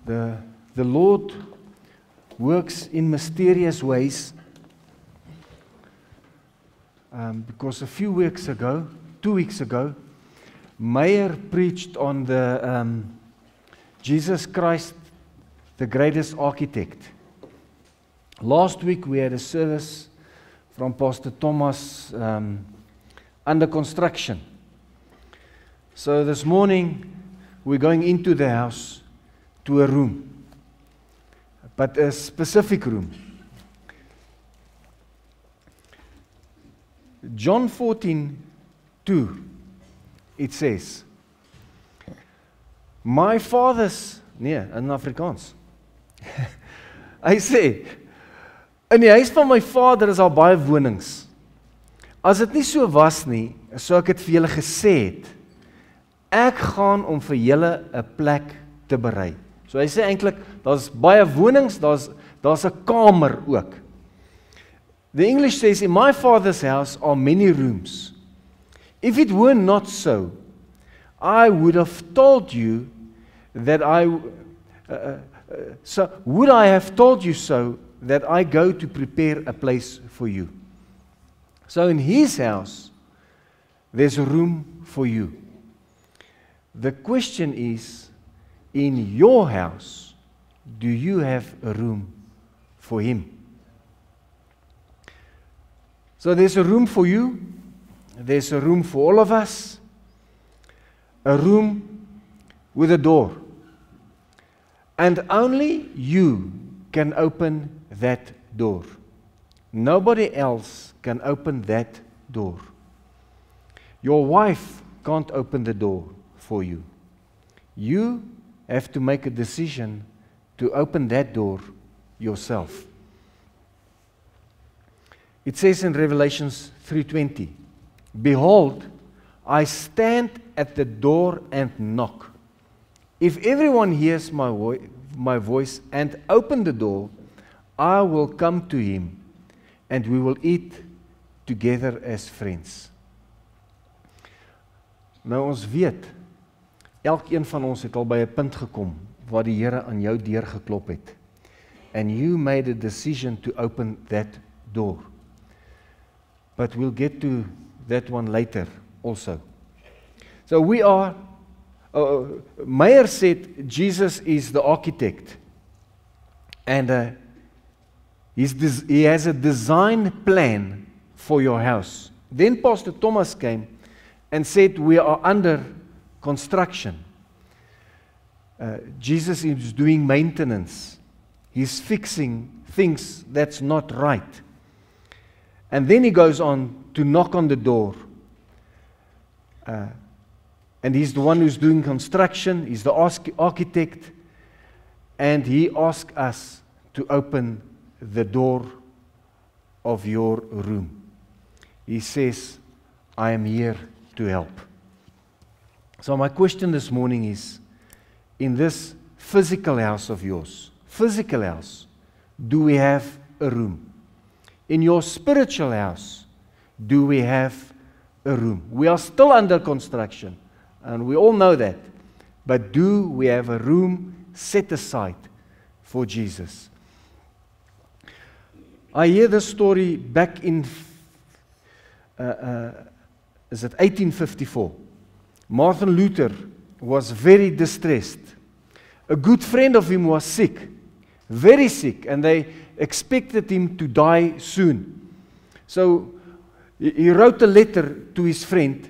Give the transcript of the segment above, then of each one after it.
The Lord works in mysterious ways. Because a few weeks ago, 2 weeks ago, Meyer preached on the Jesus Christ, the greatest architect. Last week we had a service from Pastor Thomas under construction. So this morning we're going into the house to a room, but a specific room. John 14:2, it says, my father's, nee, in Afrikaans. Hy sê, in die huis van my vader is daar baie wonings. As dit nie so was nie, sou ek dit vir julle gesê het. Ek gaan om vir julle 'n plek te berei. So hy sê eintlik, daar's baie wonings, daar's 'n kamer ook. The English says, in my father's house are many rooms. If it were not so, I would have told you that would I have told you so, that I go to prepare a place for you. So in his house, there's a room for you. The question is, in your house, do you have a room for him? So there's a room for you, there's a room for all of us, a room with a door. And only you can open that door. Nobody else can open that door. Your wife can't open the door for you. You have to make a decision to open that door yourself. It says in Revelation 3:20, behold, I stand at the door and knock. If everyone hears my voice and open the door, I will come to him and we will eat together as friends. Nou ons weet, elkeen van ons het al by 'n punt gekom waar die Here aan jou deur geklop het. And you made a decision to open that door. But we'll get to that one later also. So we are, Meyer said Jesus is the architect. And he has a design plan for your house. Then Pastor Thomas came and said we are under construction. Jesus is doing maintenance. He's fixing things that's not right. And then he goes on to knock on the door. And he's the one who's doing construction. He's the architect. And he asks us to open the door of your room. He says, I am here to help. So my question this morning is, in this physical house of yours, physical house, do we have a room? In your spiritual house, do we have a room? We are still under construction, and we all know that. But do we have a room set aside for Jesus? I hear this story back in, is it 1854? Martin Luther was very distressed. A good friend of him was sick, very sick, and they expected him to die soon. So he wrote a letter to his friend.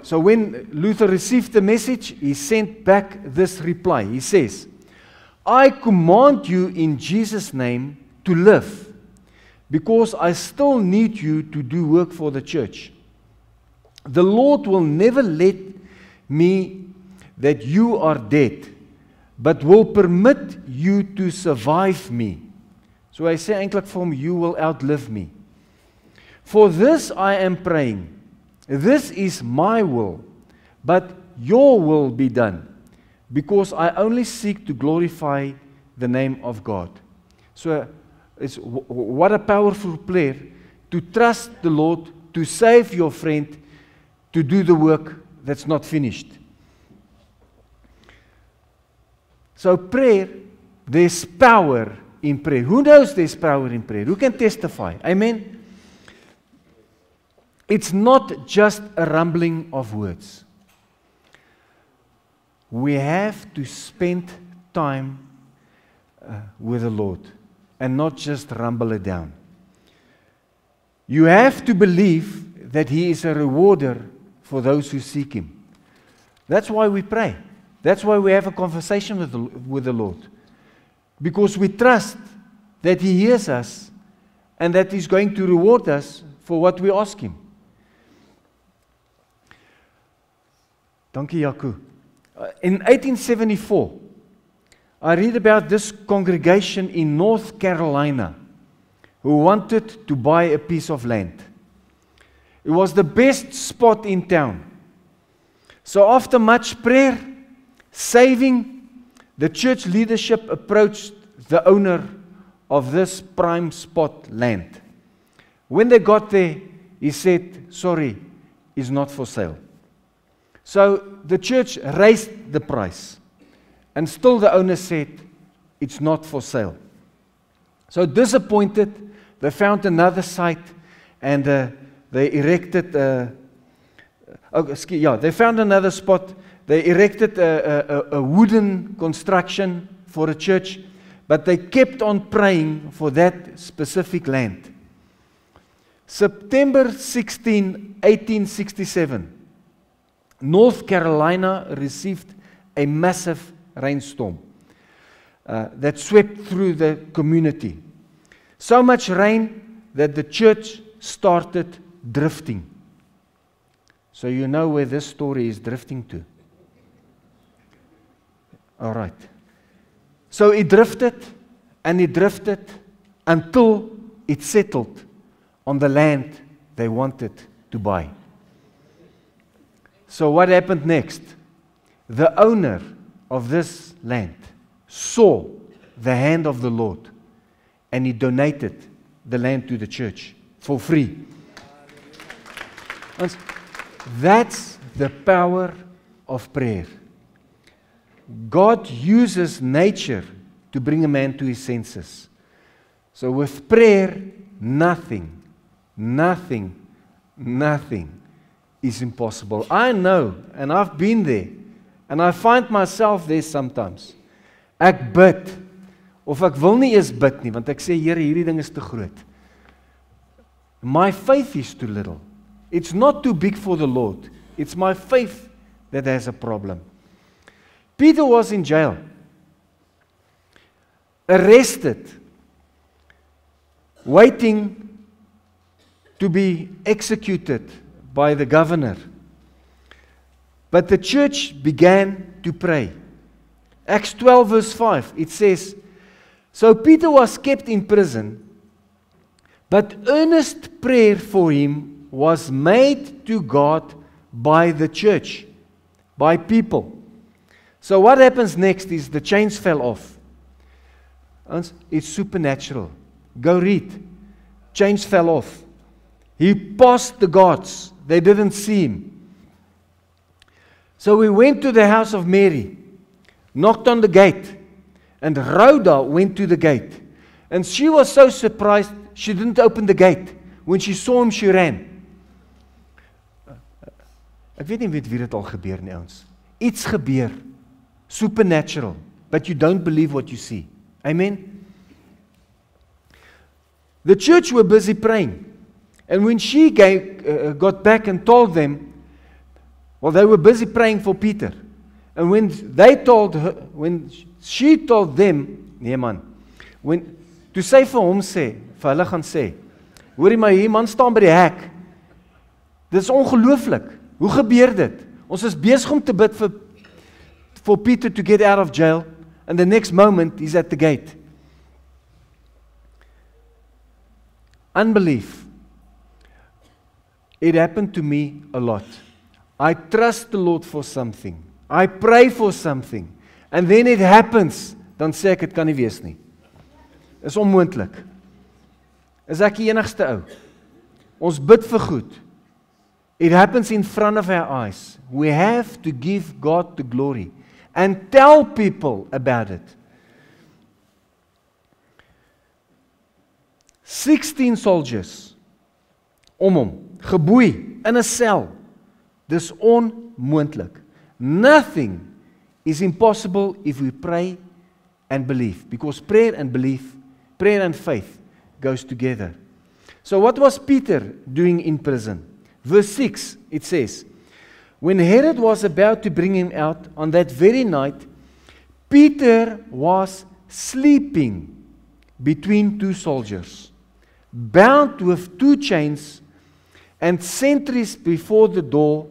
So when Luther received the message, he sent back this reply. He says, I command you in Jesus' name to live, because I still need you to do work for the church. The Lord will never let me that you are dead, but will permit you to survive me. So I say eintlik vir hom, you will outlive me. For this I am praying. This is my will, but your will be done, because I only seek to glorify the name of God. So it's what a powerful prayer, to trust the Lord, to save your friend, to do the work that's not finished. So prayer, there's power in prayer. Who knows there's power in prayer? Who can testify? Amen? It's not just a rumbling of words. We have to spend time with the Lord and not just rumble it down. You have to believe that He is a rewarder for those who seek Him. That's why we pray. That's why we have a conversation with the Lord. Because we trust that He hears us and that He's going to reward us for what we ask Him. Dankie Jaco. In 1874, I read about this congregation in North Carolina who wanted to buy a piece of land. It was the best spot in town. So after much prayer, saving, the church leadership approached the owner of this prime spot land. When they got there, he said, sorry, it's not for sale. So the church raised the price. And still the owner said, it's not for sale. So disappointed, they found another site and they erected, they found another spot. They erected a wooden construction for a church, but they kept on praying for that specific land. September 16, 1867, North Carolina received a massive rainstorm that swept through the community. So much rain that the church started drifting. So you know where this story is drifting to. All right. So it drifted and it drifted until it settled on the land they wanted to buy. So what happened next? The owner of this land saw the hand of the Lord and he donated the land to the church for free. That's the power of prayer. God uses nature to bring a man to his senses. So with prayer, nothing is impossible. I know, and I've been there, and I find myself there sometimes. Ek bid, of ek wil nie eens bid nie, want ek sê, Here, hierdie ding is te groot. My faith is too little. It's not too big for the Lord. It's my faith that has a problem. Peter was in jail, arrested, waiting to be executed by the governor. But the church began to pray. Acts 12 verse 5, it says, so Peter was kept in prison, but earnest prayer for him was made to God by the church, by people. So what happens next is the chains fell off. It's supernatural. Go read. Chains fell off. He passed the guards. They didn't see him. So we went to the house of Mary, knocked on the gate, and Rhoda went to the gate. And she was so surprised, she didn't open the gate. When she saw him, she ran. Ek weet nie wie dit al gebeur nie, ons. Iets gebeur, supernatural, but you don't believe what you see. Amen? The church were busy praying. And when she got back and told them, well, they were busy praying for Peter. And when she told them, nee man, toe sy vir hom sê, vir hulle gaan sê, hoorie maar hier man staan by die hek, dit is ongelooflik, hoe gebeur dit? Ons is besig om te bid for Peter to get out of jail, and the next moment he's at the gate. Unbelief. It happened to me a lot. I trust the Lord for something. I pray for something. And then it happens. Dan sê ek, het kan nie wees nie. Is onmoontlik. Is ek die enigste ou? Ons bid vir goed. It happens in front of our eyes. We have to give God the glory. and tell people about it. 16 soldiers om hom, geboei in 'n sel. Dis onmoontlik. Nothing is impossible if we pray and believe, because prayer and belief, prayer and faith goes together. So what was Peter doing in prison? Verse 6, it says, when Herod was about to bring him out on that very night, Peter was sleeping between two soldiers, bound with 2 chains, and sentries before the door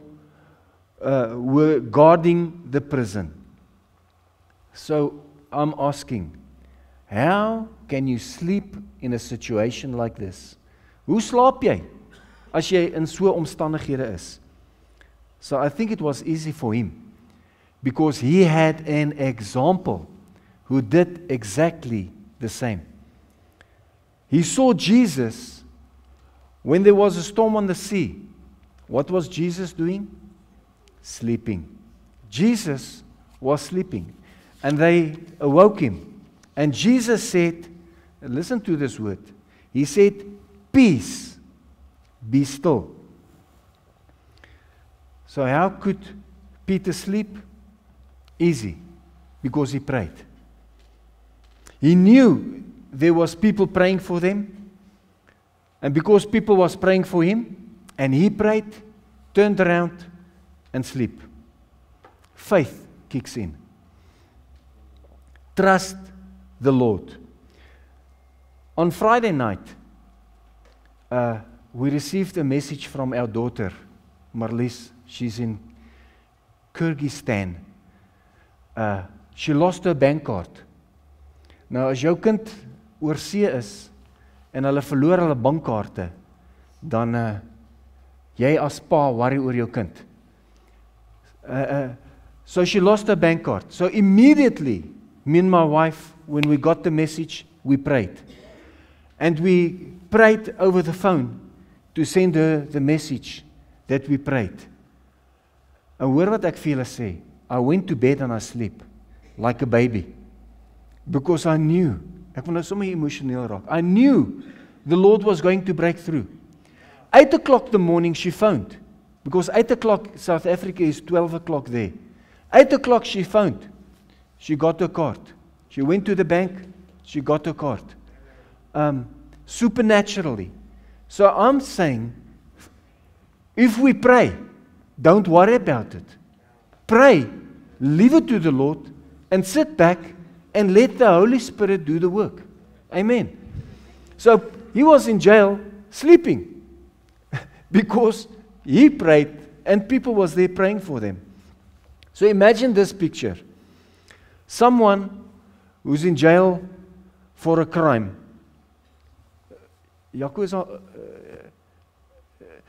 were guarding the prison. So I'm asking, how can you sleep in a situation like this? Hoe slaap jy as jy in so omstandighede is? So I think it was easy for him, because he had an example who did exactly the same. He saw Jesus when there was a storm on the sea. What was Jesus doing? Sleeping. Jesus was sleeping. And they awoke him. And Jesus said, listen to this word. He said, peace, be still. So how could Peter sleep? Easy, because he prayed. He knew there was people praying for them, and because people was praying for him, and he prayed, turned around and sleep. Faith kicks in. Trust the Lord. On Friday night, we received a message from our daughter, Marlies. She's in Kyrgyzstan. She lost her bank card. Nou as jou kind oor see is en hulle verloor hulle bankkaarte, dan jy as pa worry oor jou kind. So she lost her bank card. So immediately, me and my wife, when we got the message, we prayed. And we prayed over the phone to send her the message that we prayed. En hoor wat ek vir julle sê, I went to bed and I sleep like a baby. Because I knew, ek wil nou sommer emosioneel raak, I knew the Lord was going to break through. 8 o'clock the morning she phoned, because 8 o'clock South Africa is 12 o'clock there. 8 o'clock she phoned, she got her card. She went to the bank, she got her card. Supernaturally. So I'm saying, if we pray, don't worry about it. Pray, leave it to the Lord, and sit back and let the Holy Spirit do the work. Amen. So he was in jail sleeping because he prayed and people was there praying for them. So imagine this picture. Someone who's in jail for a crime.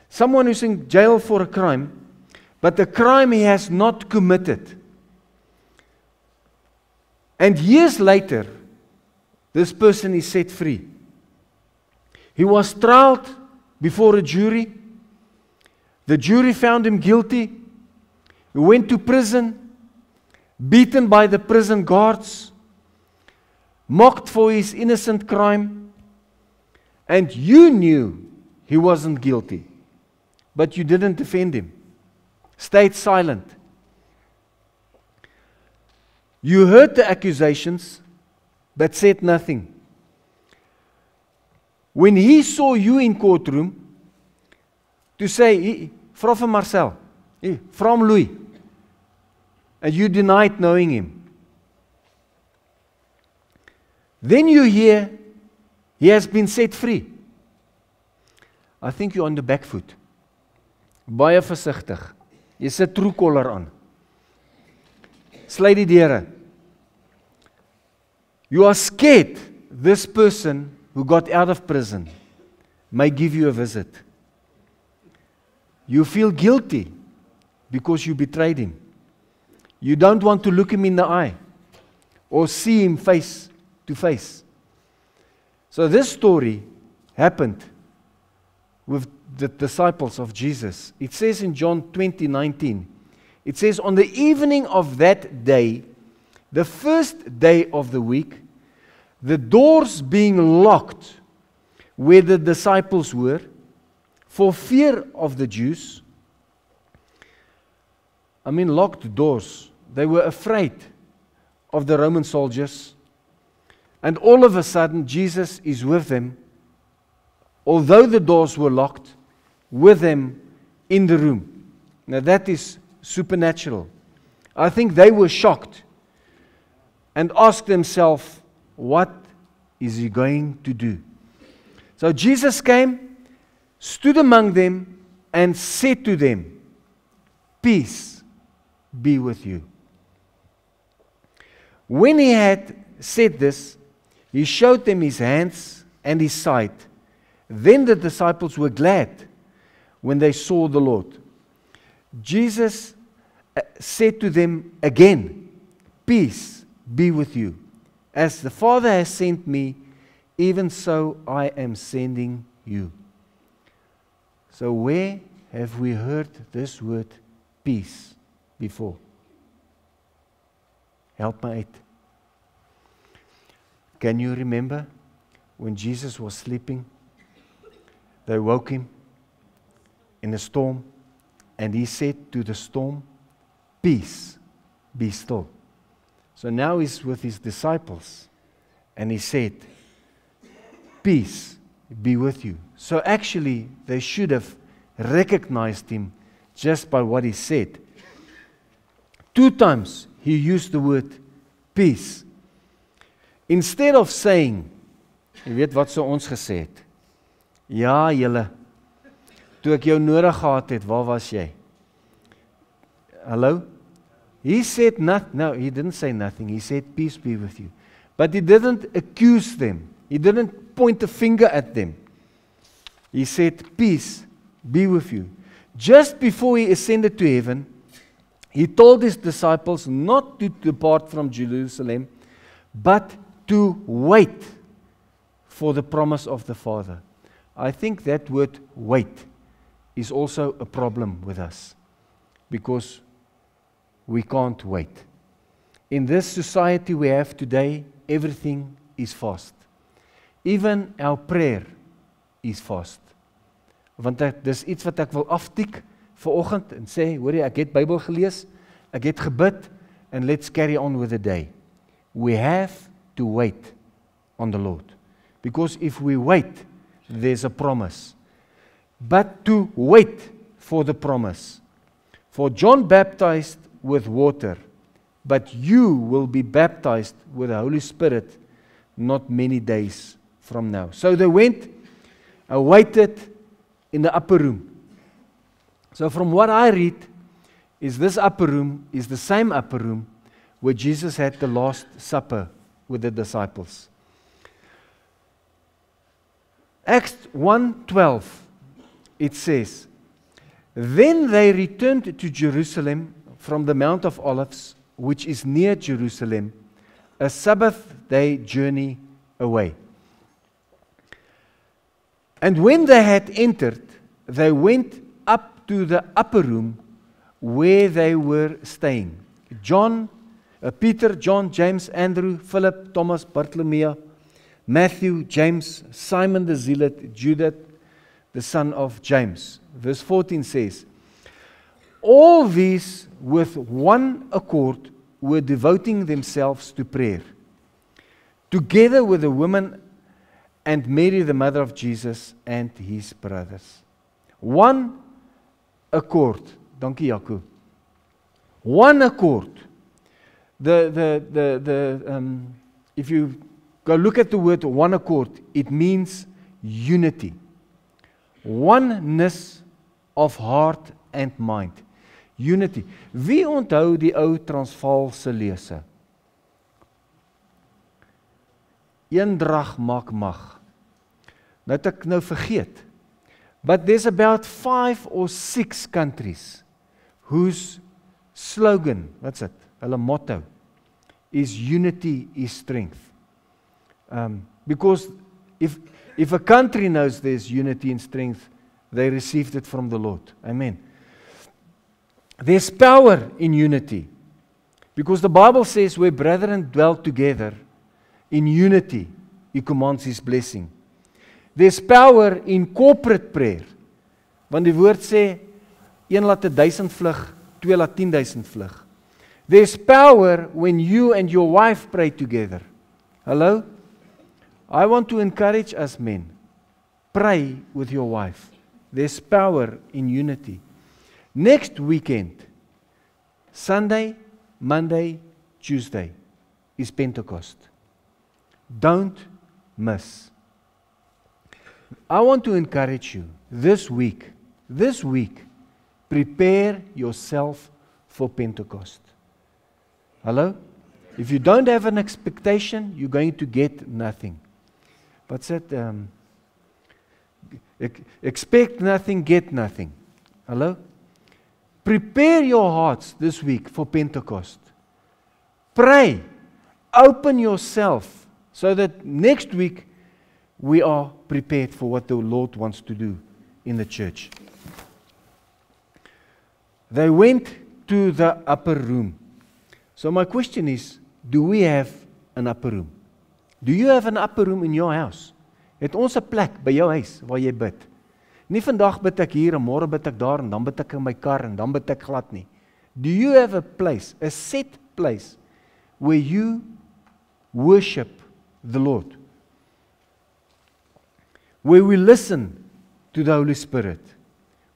Someone who's in jail for a crime, but the crime he has not committed. And years later, this person is set free. He was tried before a jury. The jury found him guilty. He went to prison, beaten by the prison guards, mocked for his innocent crime. And you knew he wasn't guilty, but you didn't defend him. Stayed silent. You heard the accusations, but said nothing. When he saw you in courtroom, to say, vra vir Marcel, from Louis, and you denied knowing him. Then you hear, he has been set free. I think you're on the back foot. Baie versigtig. Jy sit true collar aan. Sluit die deure. You are scared this person who got out of prison may give you a visit. You feel guilty because you betrayed him. You don't want to look him in the eye or see him face to face. So this story happened with the disciples of Jesus. It says in John 20:19, It says, on the evening of that day, the first day of the week, the doors being locked where the disciples were, for fear of the Jews. I mean, locked doors. They were afraid of the Roman soldiers. And all of a sudden, Jesus is with them, although the doors were locked, with them in the room. Now that is supernatural. I think they were shocked and asked themselves, what is he going to do? So Jesus came, stood among them, and said to them, peace be with you. When he had said this, he showed them his hands and his side. Then the disciples were glad when they saw the Lord. Jesus said to them again, peace be with you. As the Father has sent me, even so I am sending you. So where have we heard this word peace before? Help me out. Can you remember when Jesus was sleeping? They woke him in a storm, and he said to the storm, peace, be still. So now he's with his disciples, and he said, peace be with you. So actually, they should have recognized him just by what he said. 2 times he used the word peace. Instead of saying, jy weet wat so ons gesê het, ja julle, toe ek jou nodig gehad het, waar was jy? Hallo? He said nothing. No, he didn't say nothing. He said, peace be with you. But he didn't accuse them. He didn't point a finger at them. He said, peace be with you. Just before he ascended to heaven, he told his disciples not to depart from Jerusalem, but to wait for the promise of the Father. I think that word wait is also a problem with us, because we can't wait. In this society we have today, everything is fast. Even our prayer is fast. Want dis iets wat ek wil aftik vanoggend en sê, hoor jy, ek het Bybel gelees, ek het gebid, and let's carry on with the day. We have to wait on the Lord. Because if we wait, there's a promise. But to wait for the promise. For John baptized with water, but you will be baptized with the Holy Spirit not many days from now. So they went and waited in the upper room. So from what I read, is this upper room is the same upper room where Jesus had the Last Supper with the disciples. Acts 1:12, it says, then they returned to Jerusalem from the Mount of Olives, which is near Jerusalem, a Sabbath day journey away. And when they had entered, they went up to the upper room where they were staying. Peter, John, James, Andrew, Philip, Thomas, Bartholomew, Matthew, James, Simon the Zealot, Judas, the son of James. Verse 14 says, all these with one accord were devoting themselves to prayer, together with the women and Mary, the mother of Jesus, and his brothers. One accord. Dankie Jaco. One accord. If you go look at the word one accord, it means unity. Oneness of heart and mind. Unity. Wie onthou die ou Transvaalse lese? Eendrag maak mag. Nou het ek nou vergeet. But there's about 5 or 6 countries whose slogan, what's it? Hulle motto is unity is strength. Because if a country knows there's unity and strength, they received it from the Lord. Amen. There's power in unity. Because the Bible says where brethren dwell together in unity, He commands His blessing. There's power in corporate prayer. Want die woord sê, 1 laat 1,000 vlug, 2 laat 10,000 vlug. There's power when you and your wife pray together. Hello? I want to encourage us men. Pray with your wife. There's power in unity. Next weekend, Sunday, Monday, Tuesday, is Pentecost. Don't miss. I want to encourage you this week, prepare yourself for Pentecost. Hello? If you don't have an expectation, you're going to get nothing. What's that? Expect nothing, get nothing. Hello? Prepare your hearts this week for Pentecost. Pray. Open yourself so that next week we are prepared for what the Lord wants to do in the church. They went to the upper room. So my question is, do we have an upper room? Do you have an upper room in your house? Het ons 'n plek by jou huis waar jy bid? Nie vandag bid ek hier en môre bid ek daar en dan bid ek in my kar en dan bid ek glad nie. Do you have a place, a set place where you worship the Lord? Where we listen to the Holy Spirit,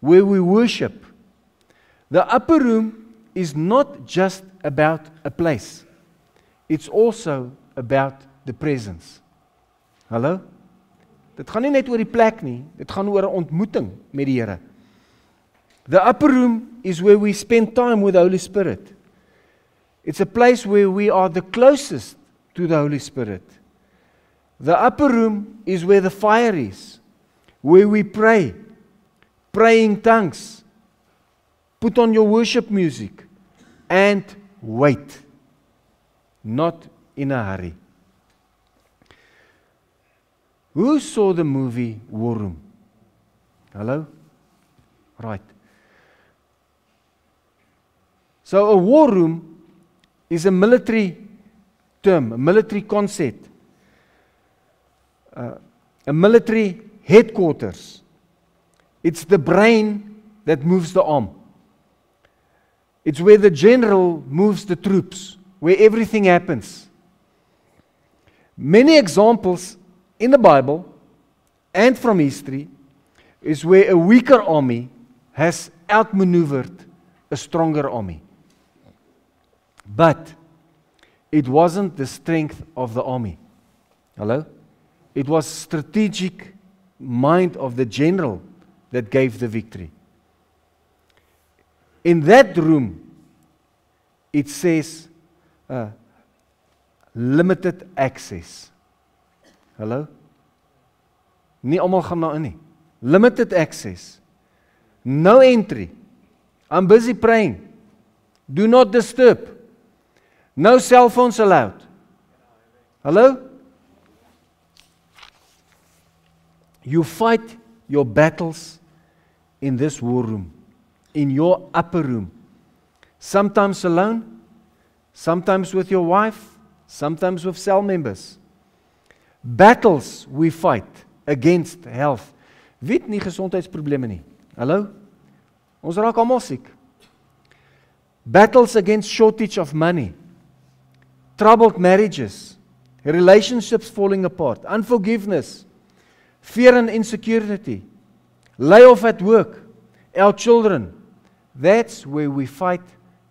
where we worship. The upper room is not just about a place. It's also about the presence. Hallo? Dit gaan nie net oor die plek nie, dit gaan oor 'n ontmoeting met die Here. The upper room is where we spend time with the Holy Spirit. It's a place where we are the closest to the Holy Spirit. The upper room is where the fire is, where we pray, praying tongues, put on your worship music, and wait, not in a hurry. Who saw the movie War Room? Hello? Right. So a war room is a military term, a military concept, a military headquarters. It's the brain that moves the arm. It's where the general moves the troops, where everything happens. Many examples in the Bible and from history is where a weaker army has outmaneuvered a stronger army. But it wasn't the strength of the army. Hello? It was strategic mind of the general that gave the victory. In that room, it says limited access. Hallo? Nie almal gaan daar in nie. Limited access. No entry. I'm busy praying. Do not disturb. No cell phones allowed. Hallo? You fight your battles in this war room, in your upper room. Sometimes alone, sometimes with your wife, sometimes with cell members. Battles we fight against health. Wie het nie gesondheidsprobleme nie? Hallo? Ons raak almal siek. Battles against shortage of money. Troubled marriages. Relationships falling apart. Unforgiveness. Fear and insecurity. Layoff at work. Our children. That's where we fight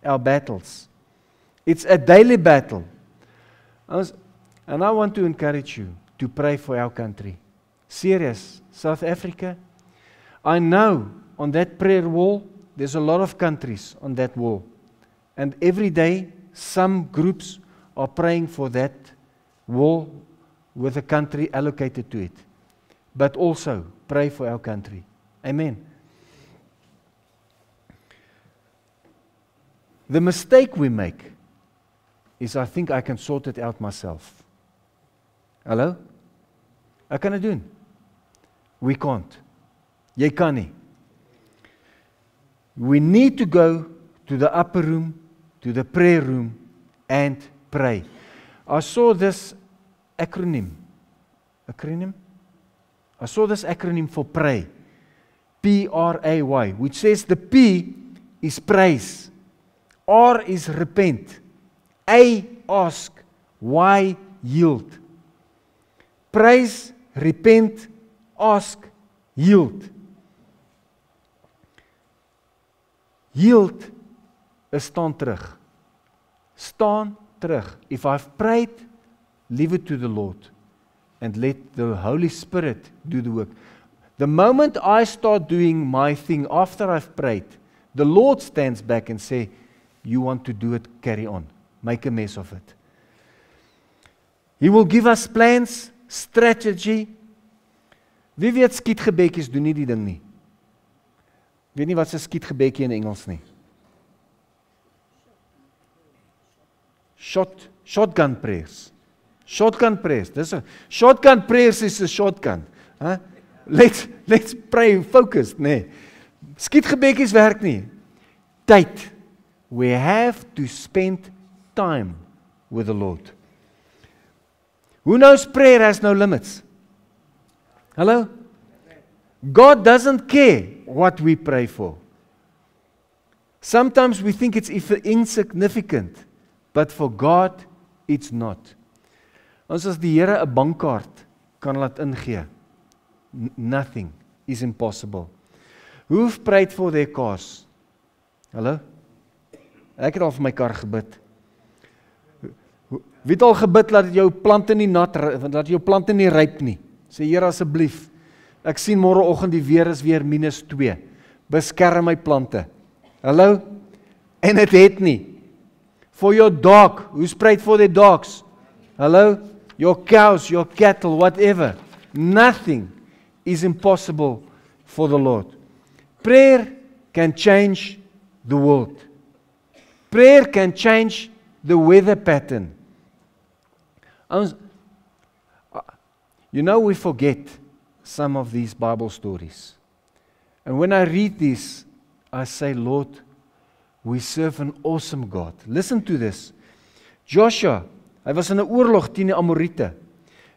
our battles. It's a daily battle. And I want to encourage you to pray for our country. Serious, South Africa. I know on that prayer wall, there's a lot of countries on that wall. And every day, some groups are praying for that wall with a country allocated to it. But also, pray for our country. Amen. The mistake we make is I think I can sort it out myself. Hallo? Ek kan dit doen. We can't. Jy kan nie. We need to go to the upper room, to the prayer room, and pray. I saw this acronym. I saw this acronym for pray. P-R-A-Y, which says the P is praise. R is repent. A, ask. Y, yield. Praise, repent, ask, yield. Yield is staan terug. Staan terug. If I've prayed, leave it to the Lord and let the Holy Spirit do the work. The moment I start doing my thing after I've prayed, the Lord stands back and say, you want to do it, carry on. Make a mess of it. He will give us plans, strategy. Wie weet skietgebedjies doen nie die ding nie. Weet nie wat se skietgebedjie in Engels nie. Shotgun prayers. Shotgun prayers. Shotgun prayers is a shotgun. Huh? Let's pray focused, nee. Skietgebedjies werk nie. Tyd. We have to spend time with the Lord. Who knows prayer has no limits? Hello? God doesn't care what we pray for. Sometimes we think it's insignificant, but for God, it's not. Ons as die Here 'n bankkaart kan laat ingee. Nothing is impossible. Who've prayed for their cars? Hallo? Ek het al vir my kar gebid. Wie het al gebid dat jou plante nie nat, dat jou plante nie ryp nie? Sê Here asseblief, ek sien môreoggend die weer is weer -2. Beskerm my plante. Hallo? En dit het nie. For your dog, who's prayed for their dogs? Hello? Your cows, your cattle, whatever. Nothing is impossible for the Lord. Prayer can change the world. Prayer can change the weather pattern. You know, we forget some of these Bible stories. And when I read this, I say, Lord, we serve an awesome God. Listen to this. Joshua, hy was in 'n oorlog teen die Amorite.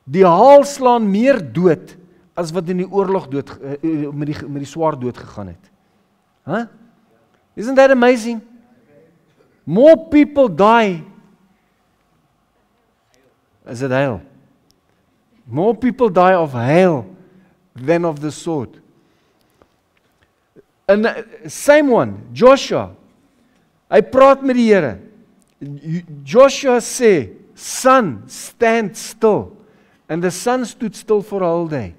Die haal slaan meer dood as wat in die oorlog met die swaard dood gegaan het. Huh? Isn't that amazing? More people die. Is it hail? More people die of hail than of the sword. And same one, Joshua. Hy praat met die Here. Joshua sê, sun, stand still. And the sun stood still for a whole day.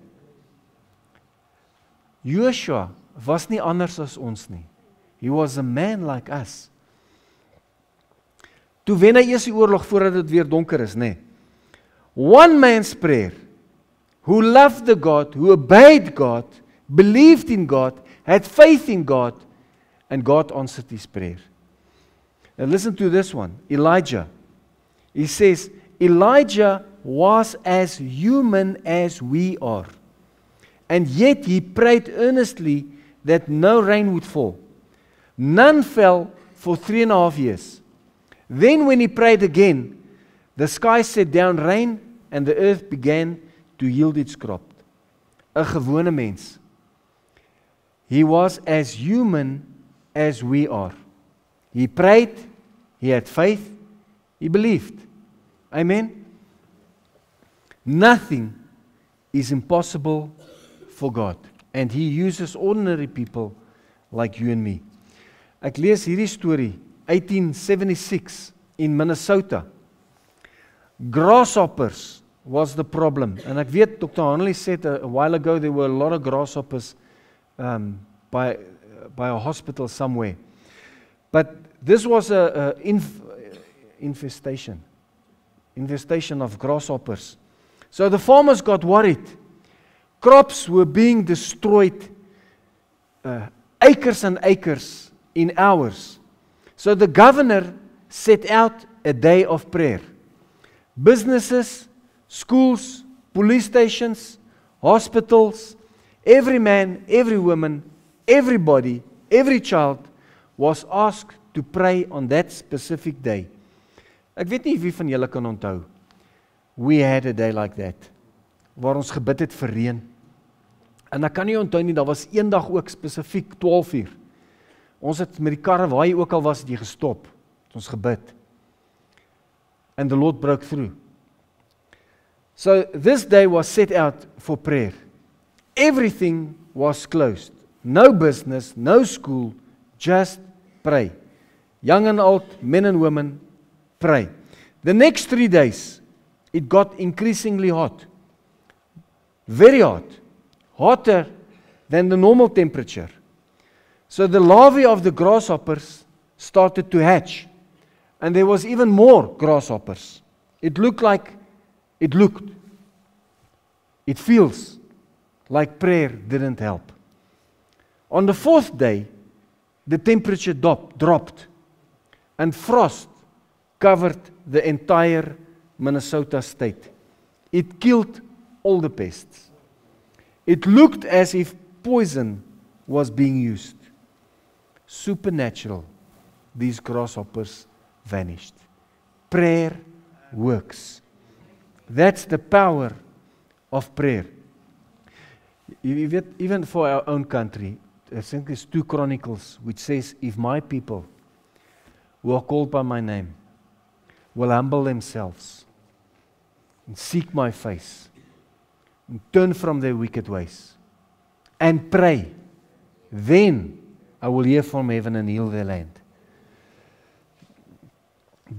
Joshua was nie anders as ons nie. He was a man like us. Toe wen hy eers die oorlog voordat dit weer donker is, nê? One man's prayer, who loved the God, who obeyed God, believed in God, had faith in God, and God answered his prayer. Now listen to this one, Elijah. He says, Elijah was as human as we are, and yet he prayed earnestly that no rain would fall. None fell for 3.5 years. Then when he prayed again, the sky set down rain and the earth began to yield its crop. 'n gewone mens. He was as human as we are. He prayed, he had faith, he believed. Amen? Nothing is impossible for God. And he uses ordinary people like you and me. Ek lees hierdie storie, 1876 in Minnesota. Grasshoppers was the problem. And ek weet, Dr. Hanley said a while ago there were a lot of grasshoppers by a hospital somewhere. But this was a infestation of grasshoppers. So the farmers got worried. Crops were being destroyed, acres and acres in hours. So the governor set out a day of prayer. Businesses, schools, police stations, hospitals, every man, every woman, everybody, every child was asked to pray on that specific day. Ek weet nie wie van julle kan onthou. We had a day like that, waar ons gebid het vir reën. En ek kan nie onthou nie, daar was een dag ook spesifiek 12 uur. Ons het met die karre waar jy ook al was, het jy gestop. Het ons gebid. And the Lord broke through. So this day was set out for prayer. Everything was closed. No business, no school, just pray. Young and old, men and women, pray. The next 3 days, it got increasingly hot. Very hot. Hotter than the normal temperature. So the larvae of the grasshoppers started to hatch. And there was even more grasshoppers. It feels like prayer didn't help. On the 4th day, the temperature dropped. And frost covered the entire Minnesota state. It killed all the pests. It looked as if poison was being used. Supernatural, these grasshoppers vanished. Prayer works. That's the power of prayer. Even for our own country, I think there's 2 Chronicles which says, if my people who are called by my name will humble themselves and seek my face and turn from their wicked ways and pray, then I will hear from heaven and heal their land.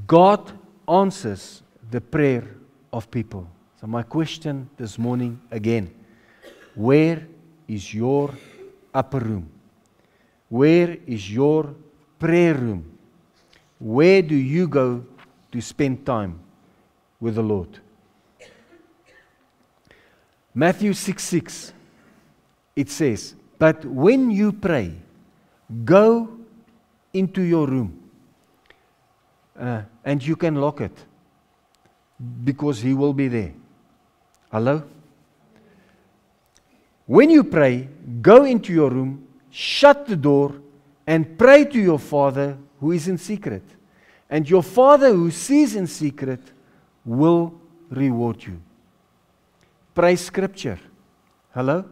God answers the prayer of people. So my question this morning again, where is your upper room? Where is your prayer room? Where do you go to spend time with the Lord? Matthew 6:6, it says, but when you pray, go into your room and you can lock it because He will be there. Hello? When you pray, go into your room, shut the door, and pray to your Father who is in secret. And your Father who sees in secret will reward you. Pray Scripture. Hello?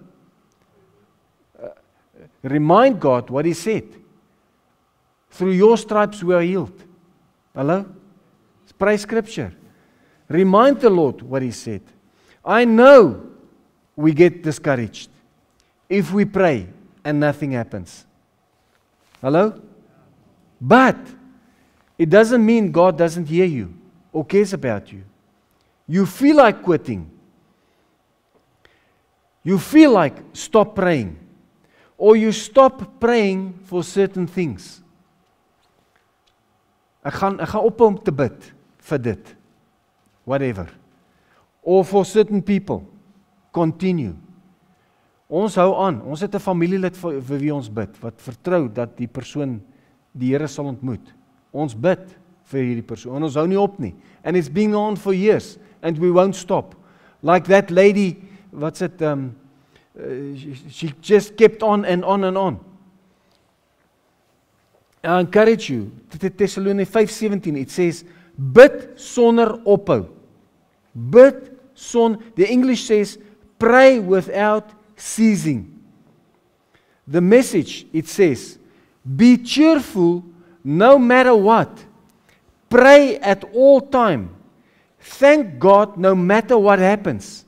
Remind God what He said. Through your stripes we are healed. Hello? Pray Scripture. Remind the Lord what He said. I know we get discouraged if we pray and nothing happens. Hello? But it doesn't mean God doesn't hear you or cares about you. You feel like quitting. You feel like stop praying. Or you stop praying for certain things. Ek gaan ophou om te bid vir dit. Whatever. Or for certain people. Continue. Ons hou aan. Ons het 'n familielid vir wie ons bid, wat vertrou dat die persoon die Here sal ontmoet. Ons bid vir hierdie persoon. Ons hou nie op nie. And it's been on for years and we won't stop. Like that lady, what's it she just kept on and on and on. I encourage you, Thessalonians 5:17, it says, bid sonder ophou. Bid the English says, pray without ceasing. The Message, it says, be cheerful no matter what. Pray at all time. Thank God no matter what happens.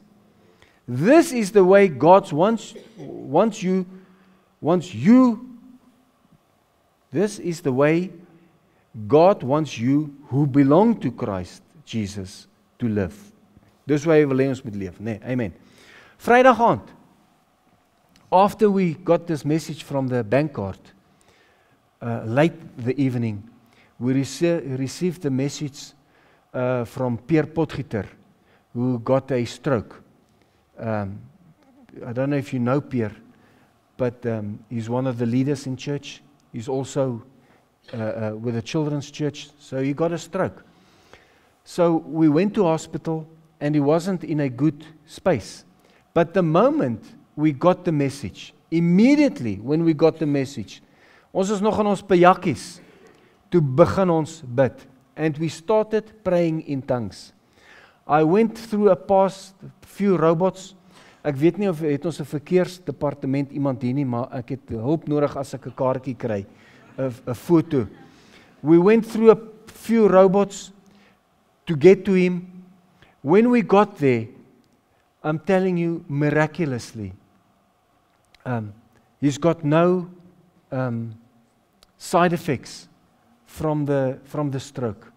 This is the way God wants you. This is the way God wants you who belong to Christ Jesus to live. Dis hoe hy wil hê ons moet leef, nee, amen. Vrydag aand, after we got this message from the bank card, late the evening, we received a message from Pierre Potgieter, who got a stroke. I don't know if you know Pierre, but he's one of the leaders in church. He's also with a children's church, so he got a stroke. So we went to hospital, and he wasn't in a good space. But the moment we got the message, immediately when we got the message, ons is nog in ons bejakkies, toe begin ons bid. And we started praying in tongues. I went through past few robots. Ek weet nie of het ons 'n verkeersdepartement iemand hier nie, maar ek het hulp nodig as ek 'n kaartjie kry, 'n foto. We went through a few robots to get to him. When we got there, I'm telling you, miraculously, he's got no side effects from the stroke.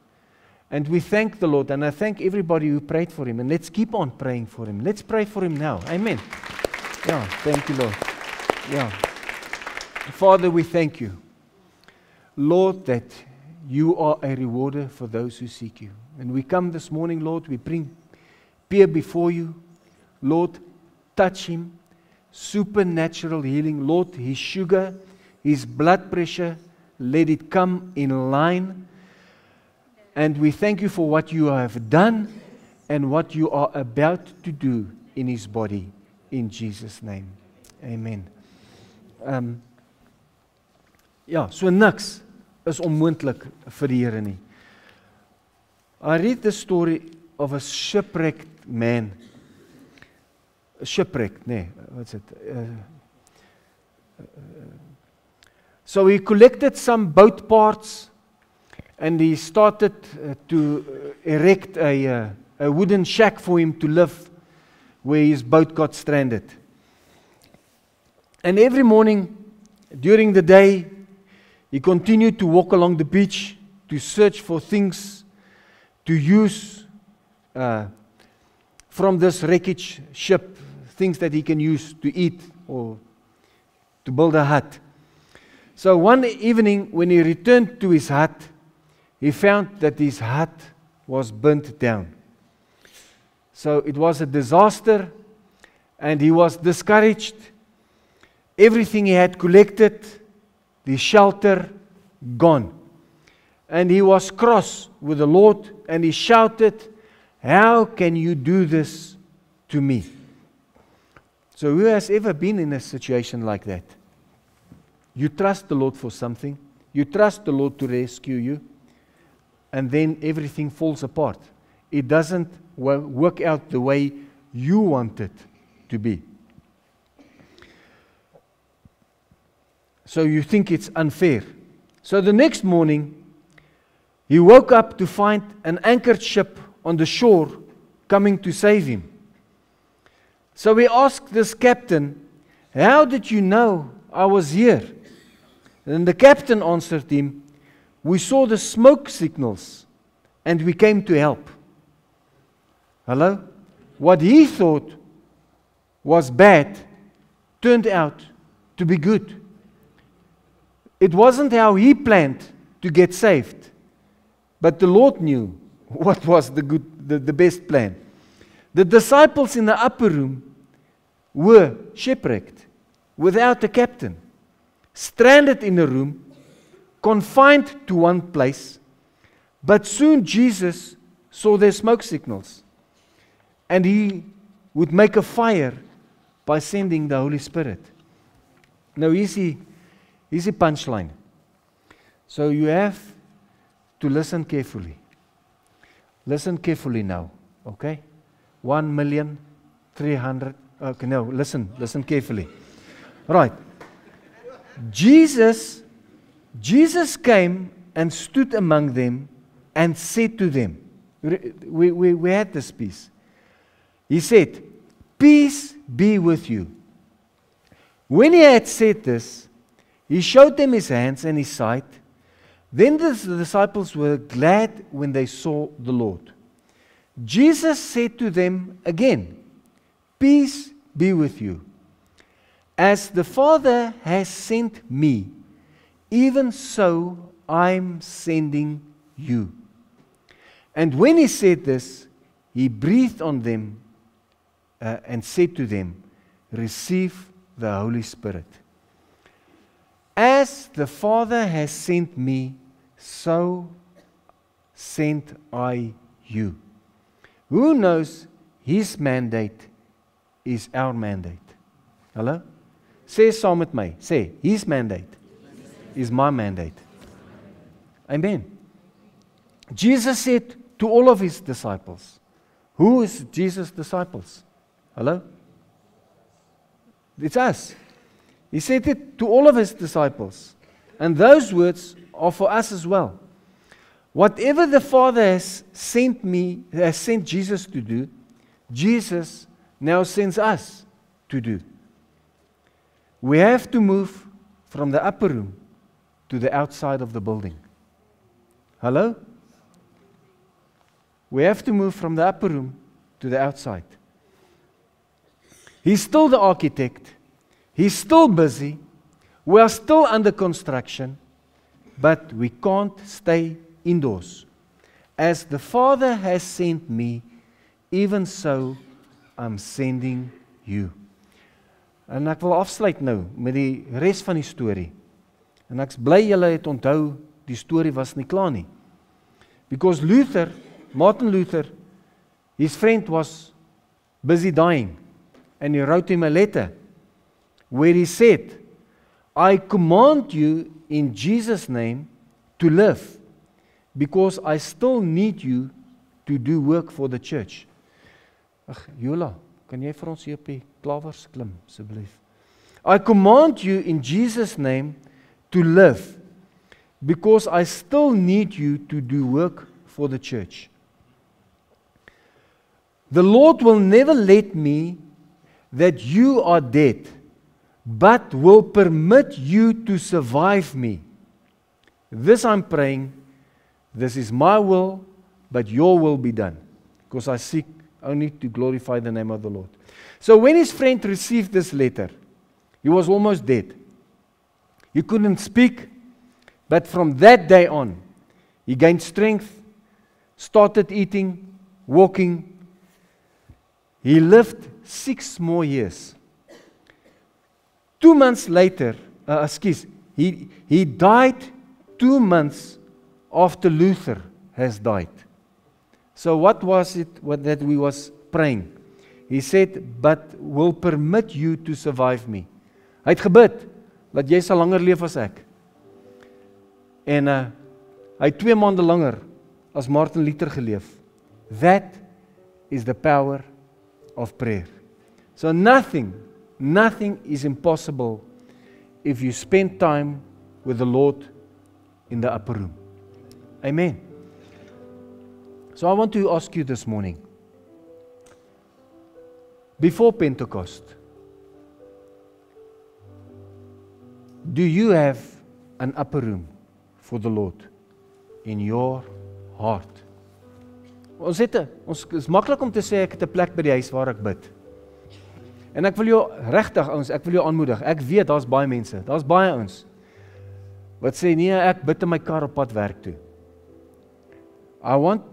And we thank the Lord, and I thank everybody who prayed for him, and let's keep on praying for him. Let's pray for him now. Amen. Yeah, thank you, Lord. Yeah. Father, we thank you, Lord, that you are a rewarder for those who seek you. And we come this morning, Lord, we bring Pierre before you. Lord, touch him. Supernatural healing. Lord, his sugar, his blood pressure, let it come in line. And we thank you for what you have done and what you are about to do in his body. In Jesus' name. Amen. Ja, so niks is onmoontlik vir die Here nie. I read the story of a shipwrecked man. Shipwrecked, nee, what's it? So he collected some boat parts and he started to erect a wooden shack for him to live where his boat got stranded. And every morning during the day, he continued to walk along the beach to search for things to use from this wreckage ship, things that he can use to eat or to build a hut. So one evening when he returned to his hut, he found that his hut was burnt down. So it was a disaster and he was discouraged. Everything he had collected, the shelter, gone. And he was cross with the Lord and he shouted, "How can you do this to me?" So who has ever been in a situation like that? You trust the Lord for something, you trust the Lord to rescue you, and then everything falls apart. It doesn't work out the way you want it to be. So you think it's unfair. So the next morning, he woke up to find an anchored ship on the shore coming to save him. So he asked this captain, "How did you know I was here?" And the captain answered him, "We saw the smoke signals and we came to help." Hello? What he thought was bad turned out to be good. It wasn't how he planned to get saved, but the Lord knew what was the best plan. The disciples in the upper room were shipwrecked, without a captain, stranded in a room, confined to one place, but soon Jesus saw their smoke signals, and he would make a fire by sending the Holy Spirit. Now here's the punchline. So you have to listen carefully. Listen carefully now, okay? 1,300,000. Okay, no, listen carefully. Right. Jesus came and stood among them and said to them, we had this piece. He said, "Peace be with you." When he had said this, he showed them his hands and his side. Then the disciples were glad when they saw the Lord. Jesus said to them again, "Peace be with you. As the Father has sent me, even so I'm sending you." And when he said this, he breathed on them and said to them, "Receive the Holy Spirit. As the Father has sent me, so sent I you." Who knows his mandate is our mandate? Hallo? Sê saam met my. Sê, his mandate is my mandate. Amen. Jesus said to all of his disciples, who is Jesus' disciples? Hello? It's us. He said it to all of his disciples. And those words are for us as well. Whatever the Father has sent Jesus to do, Jesus now sends us to do. We have to move from the upper room to the outside of the building. Hello? We have to move from the upper room to the outside. He's still the architect. He's still busy. We are still under construction. But we can't stay indoors. As the Father has sent me, even so I'm sending you. En ek wil afsluit nou met die res van die storie. En ek's bly julle het onthou die storie was nie klaar nie. Because Martin Luther, his friend was busy dying, and he wrote him a letter where he said, I command you in Jesus' name to live, because I still need you to do work for the church. Ag, Jola, kan jy vir ons hier op die klawers klim, asseblief? I command you in Jesus' name to live, because I still need you to do work for the church. The Lord will never let me that you are dead, but will permit you to survive me. This I'm praying, this is my will, but your will be done, because I seek only to glorify the name of the Lord. So when his friend received this letter, he was almost dead. He couldn't speak, but from that day on, he gained strength, started eating, walking. He lived 6 more years. 2 months later, he died 2 months after Luther has died. So what was it that we was praying? He said, but will permit you to survive me. Hy het gebid, dat jy sal langer leef as ek. En hy het 2 maande langer as Martin Luther geleef. That is the power of prayer. So nothing is impossible if you spend time with the Lord in the upper room. Amen. So I want to ask you this morning, before Pentecost, do you have an upper room for the Lord in your heart? Ons is maklik om te sê ek het 'n plek by die huis waar ek bid. En ek wil jou regtig ouens, ek wil jou aanmoedig. Ek weet daar's baie mense, daar's baie ouens wat sê nee, ek bid in my kar op pad werk toe. I want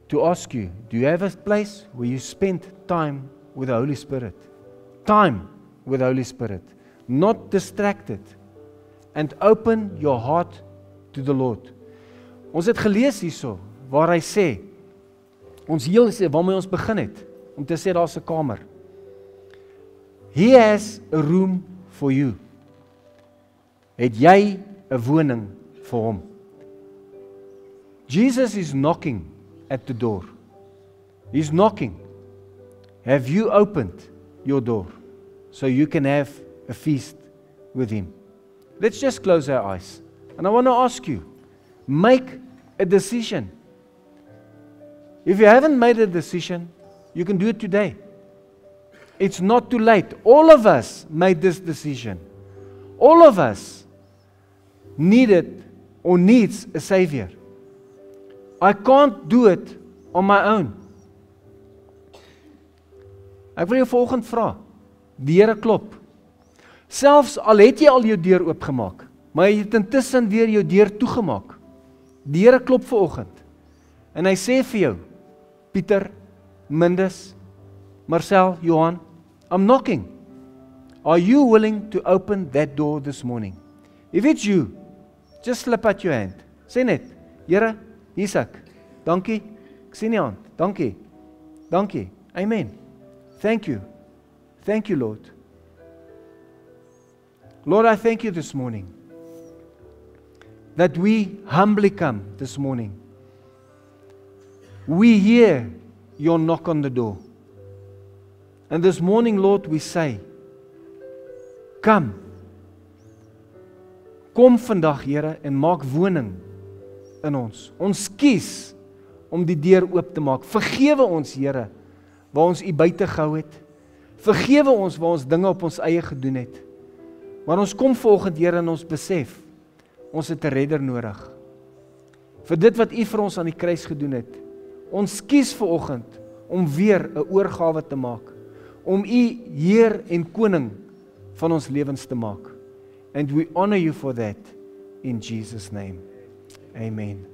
to ask you, do you have a place where you spend time with the Holy Spirit? Time with the Holy Spirit, not distracted, and open your heart to the Lord. Ons het gelees hierso waar hy sê, ons heel sê waarmee ons begin het, om te sê daar's 'n kamer. He has a room for you. Het jy 'n woning vir hom? Jesus is knocking at the door. He's knocking. Have you opened your door so you can have a feast with him? Let's just close our eyes. And I want to ask you, make a decision. If you haven't made a decision, you can do it today. It's not too late. All of us made this decision. All of us needed or needs a Savior. I can't do it on my own. Ek wil jou vanoggend vra. Die Here klop. Selfs al het jy al jou deur oopgemaak, maar jy het intussen weer jou deur toegemaak. Die Here klop vanoggend. En hy sê vir jou, Pieter, Mindus, Marcel, Johan, I'm knocking. Are you willing to open that door this morning? If it's you, just slip out your hand. Sê net, Here, hier's ek. Dankie. Ek sien die hand. Dankie. Dankie. Amen. Thank you. Thank you, Lord. Lord, I thank you this morning. that we humbly come this morning. We hear your knock on the door. And this morning, Lord, we say, come. Kom vandag, Here, en maak woning in ons. Ons kies om die deur oop te maak. Vergewe ons, Here, waar ons U buite gehou het. Vergewe ons waar ons dinge op ons eie gedoen het. Maar ons kom vanoggend, Here, en ons besef, ons het 'n redder nodig. Vir dit wat U vir ons aan die kruis gedoen het. Ons kies vanoggend om weer 'n oorgawe te maak, om U Heer en Koning van ons lewens te maak. And we honor you for that in Jesus' name. Amen.